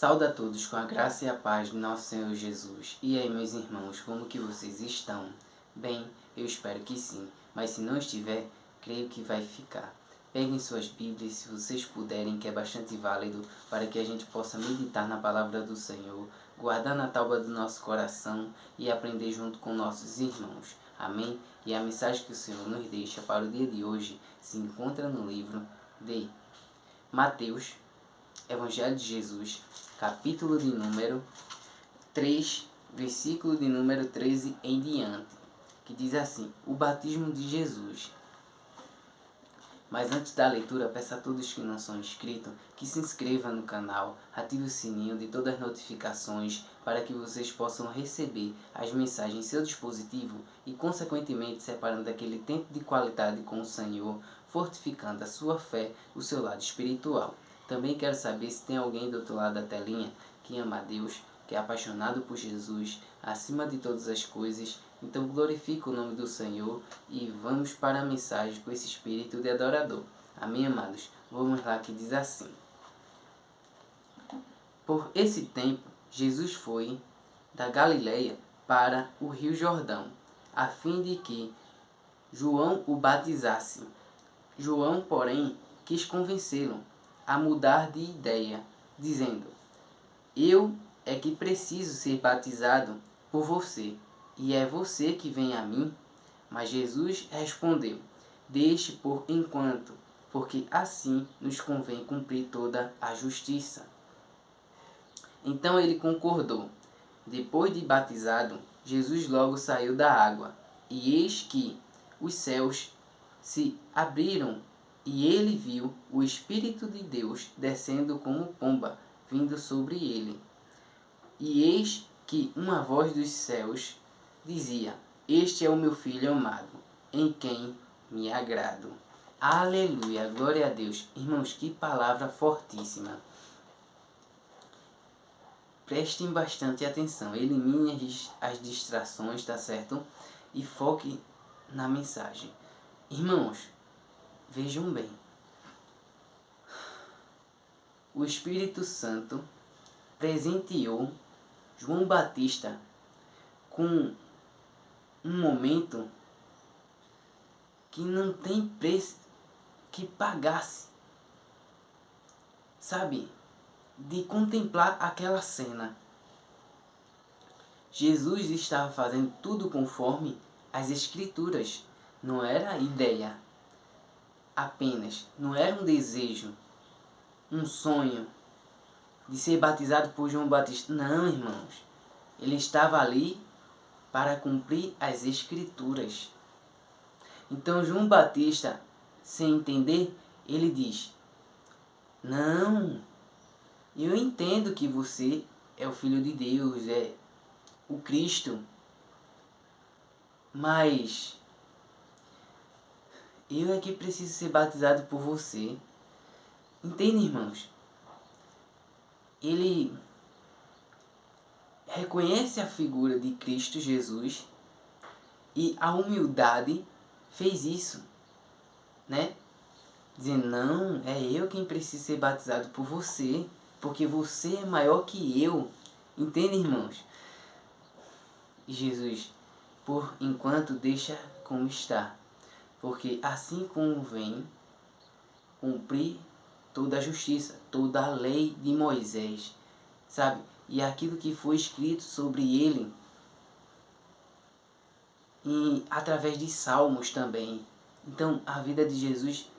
Saúde a todos com a graça e a paz de nosso Senhor Jesus. E aí, meus irmãos, como que vocês estão? Bem, eu espero que sim, mas se não estiver, creio que vai ficar. Peguem suas Bíblias, se vocês puderem, que é bastante válido, para que a gente possa meditar na palavra do Senhor, guardar na tábua do nosso coração e aprender junto com nossos irmãos. Amém? E a mensagem que o Senhor nos deixa para o dia de hoje se encontra no livro de Mateus, Evangelho de Jesus, capítulo de número 3, versículo de número 13 em diante, que diz assim: o batismo de Jesus. Mas antes da leitura, peço a todos que não são inscritos que se inscrevam no canal, ative o sininho de todas as notificações para que vocês possam receber as mensagens em seu dispositivo e, consequentemente, separando aquele tempo de qualidade com o Senhor, fortificando a sua fé, o seu lado espiritual. Também quero saber se tem alguém do outro lado da telinha que ama a Deus, que é apaixonado por Jesus, acima de todas as coisas. Então glorifica o nome do Senhor e vamos para a mensagem com esse espírito de adorador. Amém, amados? Vamos lá, que diz assim: por esse tempo, Jesus foi da Galileia para o Rio Jordão, a fim de que João o batizasse. João, porém, quis convencê-lo a mudar de ideia, dizendo: eu é que preciso ser batizado por você, e é você que vem a mim? Mas Jesus respondeu: deixe por enquanto, porque assim nos convém cumprir toda a justiça. Então ele concordou. Depois de batizado, Jesus logo saiu da água, e eis que os céus se abriram, e ele viu o Espírito de Deus descendo como pomba, vindo sobre ele. E eis que uma voz dos céus dizia: este é o meu Filho amado, em quem me agrado. Aleluia, glória a Deus. Irmãos, que palavra fortíssima. Prestem bastante atenção, eliminem as distrações, tá certo? E foque na mensagem. Irmãos, vejam bem. O Espírito Santo presenteou João Batista com um momento que não tem preço que pagasse, sabe? De contemplar aquela cena. Jesus estava fazendo tudo conforme as Escrituras. Não era ideia apenas, não era um desejo, um sonho de ser batizado por João Batista. Não, irmãos. Ele estava ali para cumprir as Escrituras. Então João Batista, sem entender, ele diz: não, eu entendo que você é o Filho de Deus, é o Cristo, mas eu é que preciso ser batizado por você. Entende, irmãos? Ele reconhece a figura de Cristo Jesus e a humildade fez isso, né? Dizendo: não, é eu quem preciso ser batizado por você, porque você é maior que eu. Entende, irmãos? E Jesus, por enquanto, deixa como está, porque assim convém cumprir toda a justiça, toda a lei de Moisés, sabe? E aquilo que foi escrito sobre ele, e através de salmos também. Então a vida de Jesus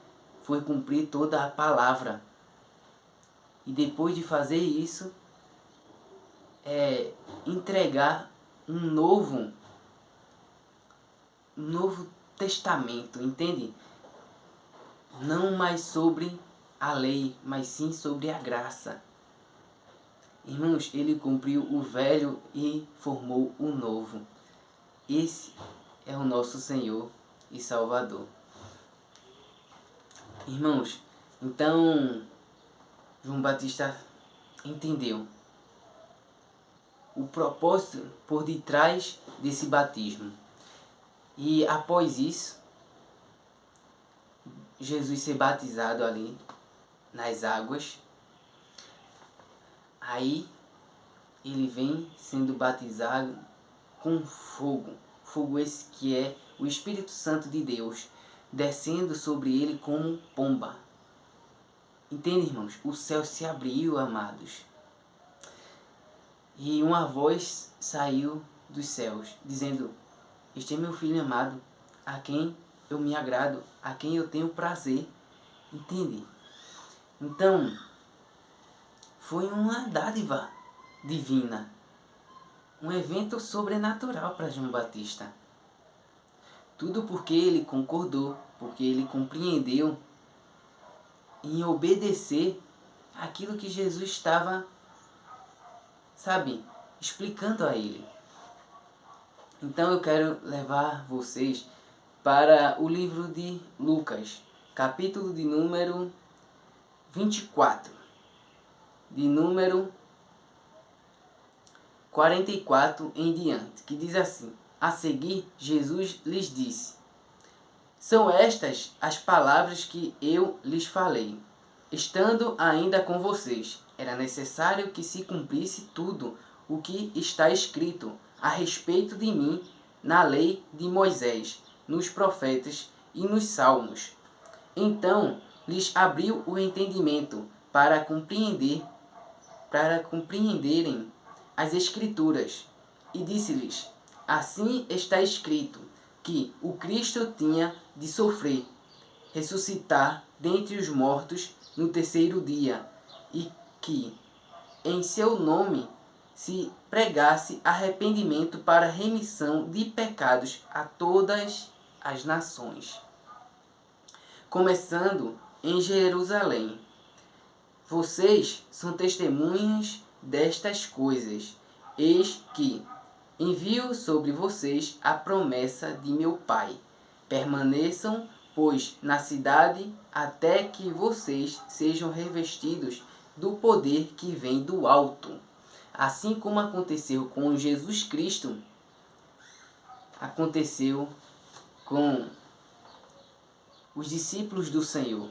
foi cumprir toda a palavra. E depois de fazer isso, entregar um novo testamento, entende? Não mais sobre a lei, mas sim sobre a graça. Irmãos, ele cumpriu o velho e formou o novo. Esse é o nosso Senhor e Salvador. Irmãos, então João Batista entendeu o propósito por detrás desse batismo. E após isso, Jesus ser batizado ali nas águas, Aí ele vem sendo batizado com fogo. Fogo esse que é o Espírito Santo de Deus, descendo sobre ele como pomba. Entende, irmãos? O céu se abriu, amados. E uma voz saiu dos céus, dizendo: Este é meu filho amado, a quem eu me agrado, a quem eu tenho prazer. Entende? Então, foi uma dádiva divina. Um evento sobrenatural para João Batista. Tudo porque ele concordou, porque ele compreendeu em obedecer aquilo que Jesus estava, explicando a ele. Então eu quero levar vocês para o livro de Lucas, capítulo de número 24, de número 44 em diante, que diz assim: A seguir, Jesus lhes disse: São estas as palavras que eu lhes falei, estando ainda com vocês. Era necessário que se cumprisse tudo o que está escrito a respeito de mim na lei de Moisés, nos profetas e nos salmos. Então lhes abriu o entendimento para compreenderem as Escrituras, e disse-lhes: Assim está escrito, que o Cristo tinha de sofrer, ressuscitar dentre os mortos no terceiro dia, e que em seu nome se pregasse arrependimento para remissão de pecados a todas as nações, começando em Jerusalém. Vocês são testemunhas destas coisas. Eis que envio sobre vocês a promessa de meu Pai. Permaneçam, pois, na cidade, até que vocês sejam revestidos do poder que vem do alto. Assim como aconteceu com Jesus Cristo, aconteceu com os discípulos do Senhor,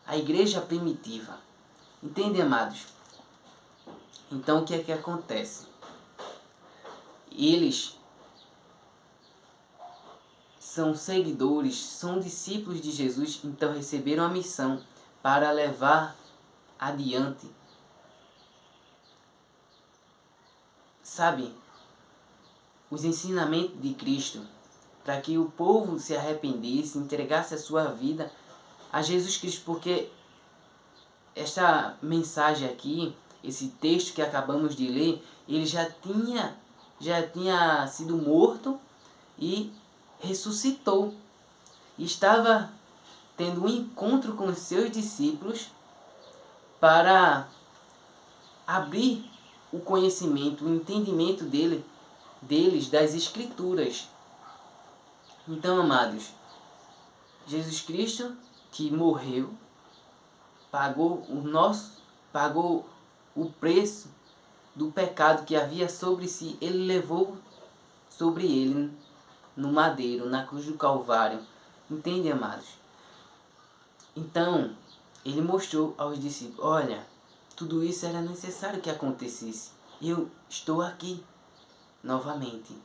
a igreja primitiva. Entende, amados? Então o que é que acontece? Eles são seguidores, são discípulos de Jesus, então receberam a missão para levar adiante, os ensinamentos de Cristo, para que o povo se arrependesse, entregasse a sua vida a Jesus Cristo, porque esta mensagem aqui, esse texto que acabamos de ler, ele já tinha sido morto e ressuscitou. Estava tendo um encontro com os seus discípulos para abrir o conhecimento, o entendimento deles das Escrituras. Então, amados, Jesus Cristo, que morreu, pagou o preço do pecado que havia sobre si, ele levou sobre ele no madeiro, na cruz do Calvário. Entende, amados? Então, ele mostrou aos discípulos: olha, tudo isso era necessário que acontecesse. Eu estou aqui novamente.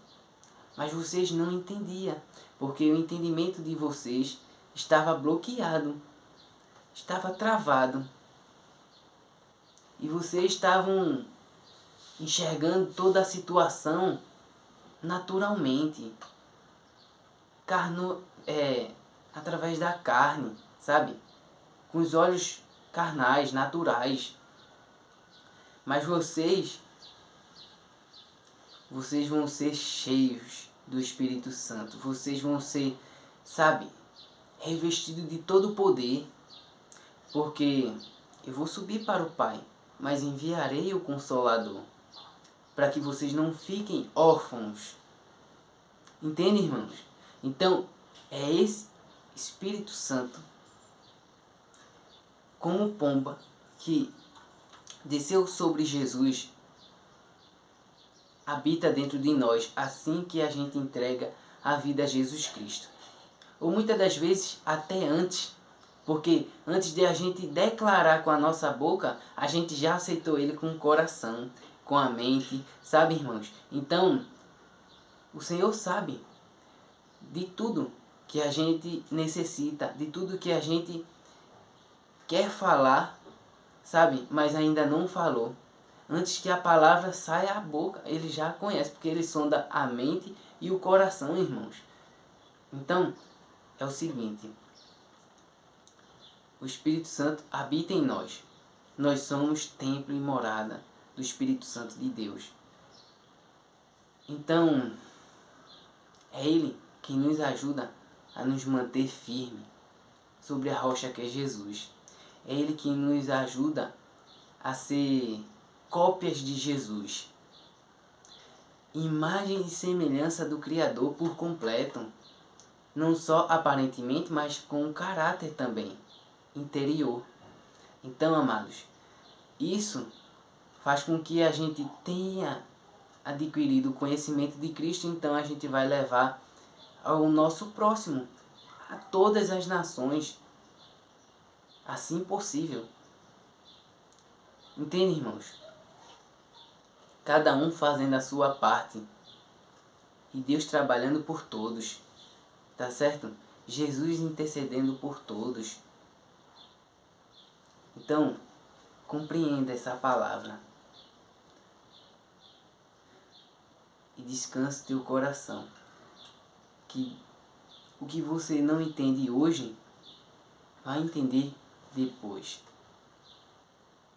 Mas vocês não entendiam, porque o entendimento de vocês estava bloqueado, estava travado. E vocês estavam enxergando toda a situação naturalmente, através da carne, com os olhos carnais, naturais. Mas vocês vão ser cheios do Espírito Santo. Vocês vão ser, revestidos de todo o poder. Porque eu vou subir para o Pai, mas enviarei o Consolador, para que vocês não fiquem órfãos. Entende, irmãos? Então, é esse Espírito Santo, como pomba, que desceu sobre Jesus, habita dentro de nós assim que a gente entrega a vida a Jesus Cristo. Ou muitas das vezes até antes, Porque antes de a gente declarar com a nossa boca, a gente já aceitou Ele com o coração, com a mente, sabe, irmãos? Então, o Senhor sabe de tudo que a gente necessita, de tudo que a gente quer falar, sabe? Mas ainda não falou. Antes que a palavra saia da boca, Ele já conhece, porque Ele sonda a mente e o coração, irmãos. Então, é o seguinte: o Espírito Santo habita em nós. Nós somos templo e morada do Espírito Santo de Deus. Então, é Ele que nos ajuda a nos manter firme sobre a rocha que é Jesus. É Ele que nos ajuda a ser cópias de Jesus. Imagem e semelhança do Criador por completo. Não só aparentemente, mas com o caráter também interior. Então, amados, isso faz com que a gente tenha adquirido o conhecimento de Cristo, então a gente vai levar ao nosso próximo, a todas as nações, assim possível. Entende, irmãos? Cada um fazendo a sua parte e Deus trabalhando por todos, tá certo? Jesus intercedendo por todos. Então, compreenda essa palavra e descanse teu coração, que o que você não entende hoje, vai entender depois.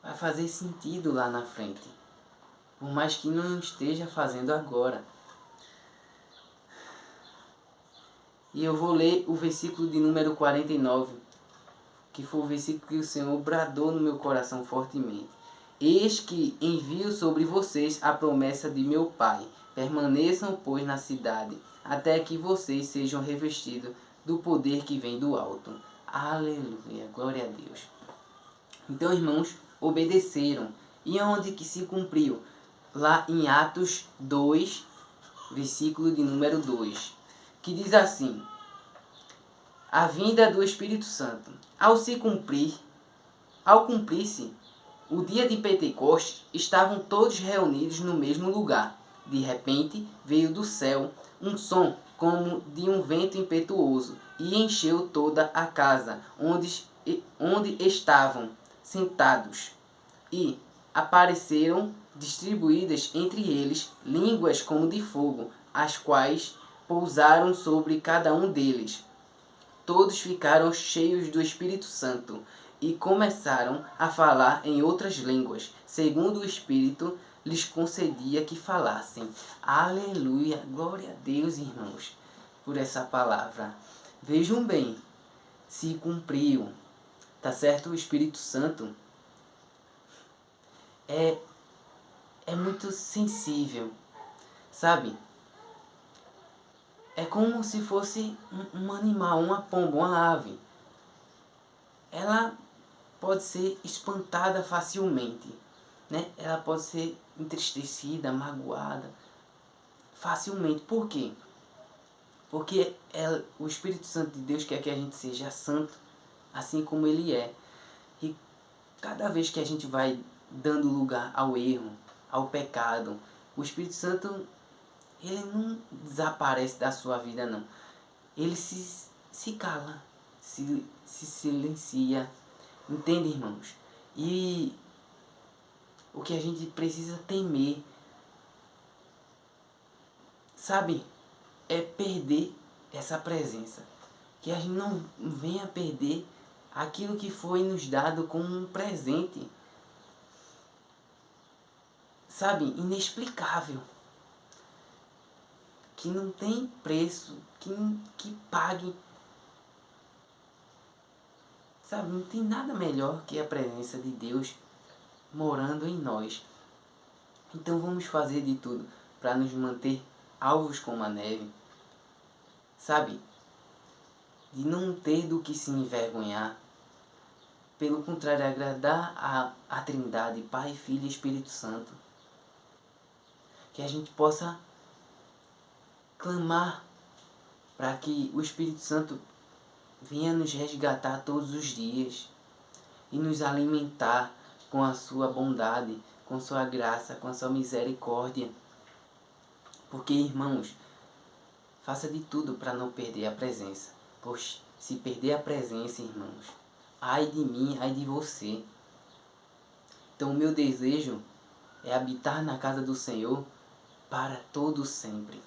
Vai fazer sentido lá na frente, por mais que não esteja fazendo agora. E eu vou ler o versículo de número 49, que foi o versículo que o Senhor bradou no meu coração fortemente. Eis que envio sobre vocês a promessa de meu Pai. Permaneçam, pois, na cidade, até que vocês sejam revestidos do poder que vem do alto. Aleluia, glória a Deus. Então, irmãos, obedeceram. E onde que se cumpriu? Lá em Atos 2, versículo de número 2, que diz assim: a vinda do Espírito Santo. Ao cumprir-se o dia de Pentecostes, estavam todos reunidos no mesmo lugar. De repente, veio do céu um som como de um vento impetuoso e encheu toda a casa onde estavam sentados. E apareceram distribuídas entre eles línguas como de fogo, as quais pousaram sobre cada um deles. Todos ficaram cheios do Espírito Santo e começaram a falar em outras línguas, segundo o Espírito lhes concedia que falassem. Aleluia! Glória a Deus, irmãos, por essa palavra. Vejam bem, se cumpriu, tá certo? O Espírito Santo é muito sensível, sabe? É como se fosse um animal, uma pomba, uma ave. Ela pode ser espantada facilmente, né? Ela pode ser entristecida, magoada facilmente. Por quê? Porque o Espírito Santo de Deus quer que a gente seja santo, assim como Ele é. E cada vez que a gente vai dando lugar ao erro, ao pecado, o Espírito Santo, ele não desaparece da sua vida, não. Ele se cala, se silencia. Entende, irmãos? E o que a gente precisa temer, sabe, é perder essa presença. Que a gente não venha perder aquilo que foi nos dado como um presente, sabe, inexplicável. Que não tem preço, que pague. Sabe, não tem nada melhor que a presença de Deus morando em nós. Então vamos fazer de tudo para nos manter alvos como a neve. Sabe, de não ter do que se envergonhar. Pelo contrário, agradar a Trindade, Pai, Filho e Espírito Santo. Que a gente possa clamar para que o Espírito Santo venha nos resgatar todos os dias e nos alimentar com a sua bondade, com sua graça, com a sua misericórdia. Porque, irmãos, faça de tudo para não perder a presença. Pois se perder a presença, irmãos, ai de mim, ai de você. Então o meu desejo é habitar na casa do Senhor para todo sempre.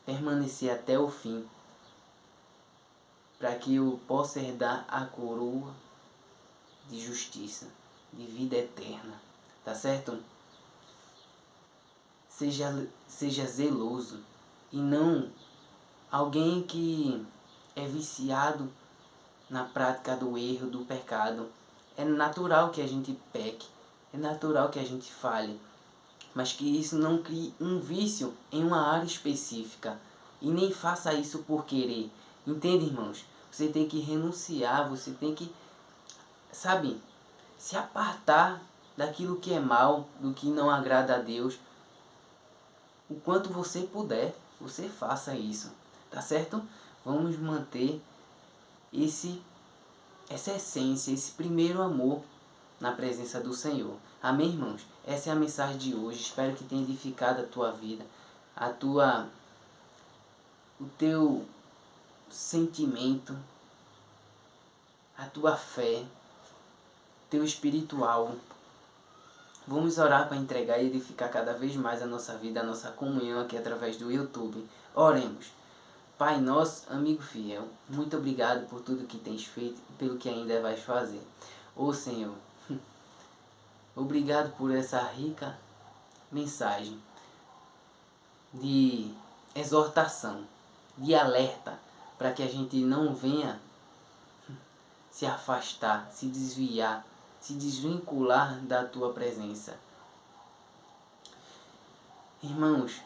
Permanecer até o fim. Para que eu possa herdar a coroa de justiça, de vida eterna. Tá certo? Seja zeloso e não alguém que é viciado na prática do erro, do pecado. É natural que a gente peque, é natural que a gente falhe, mas que isso não crie um vício em uma área específica e nem faça isso por querer. Entende, irmãos? Você tem que renunciar, você tem que, sabe, se apartar daquilo que é mal, do que não agrada a Deus. O quanto você puder, você faça isso, tá certo? Vamos manter essa essência, esse primeiro amor na presença do Senhor. Amém, irmãos? Essa é a mensagem de hoje. Espero que tenha edificado a tua vida, o teu sentimento, a tua fé, teu espiritual. Vamos orar para entregar e edificar cada vez mais a nossa vida, a nossa comunhão aqui através do YouTube. Oremos. Pai nosso, amigo fiel, muito obrigado por tudo que tens feito e pelo que ainda vais fazer. Ô Senhor, obrigado por essa rica mensagem de exortação, de alerta, para que a gente não venha se afastar, se desviar, se desvincular da tua presença. Irmãos,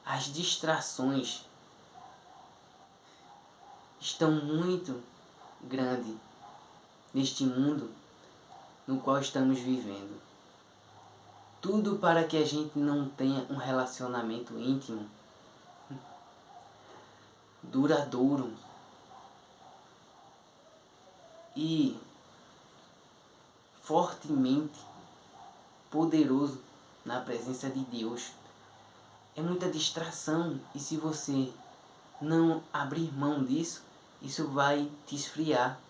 as distrações estão muito grandes neste mundo no qual estamos vivendo. Tudo para que a gente não tenha um relacionamento íntimo, duradouro e fortemente poderoso na presença de Deus. É muita distração e se você não abrir mão disso, isso vai te esfriar,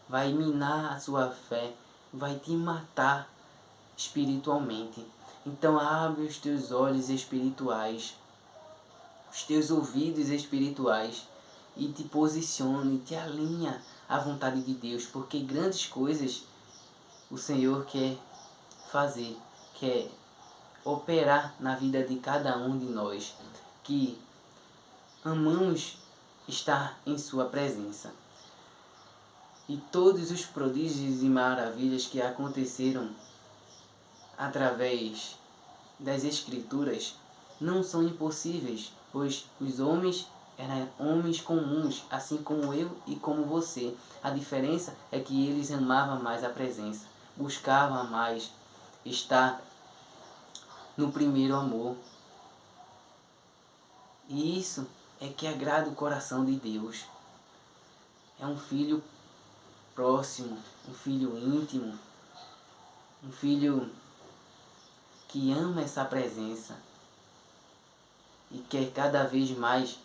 vai minar a sua fé, vai te matar espiritualmente. Então abre os teus olhos espirituais, os teus ouvidos espirituais e te posicione, te alinha à vontade de Deus, porque grandes coisas o Senhor quer fazer, quer operar na vida de cada um de nós que amamos estar em sua presença. E todos os prodígios e maravilhas que aconteceram através das Escrituras não são impossíveis, pois os homens eram homens comuns, assim como eu e como você. A diferença é que eles amavam mais a presença, buscavam mais estar no primeiro amor. E isso é que agrada o coração de Deus. É um filho próximo, um filho íntimo, um filho que ama essa presença e quer cada vez mais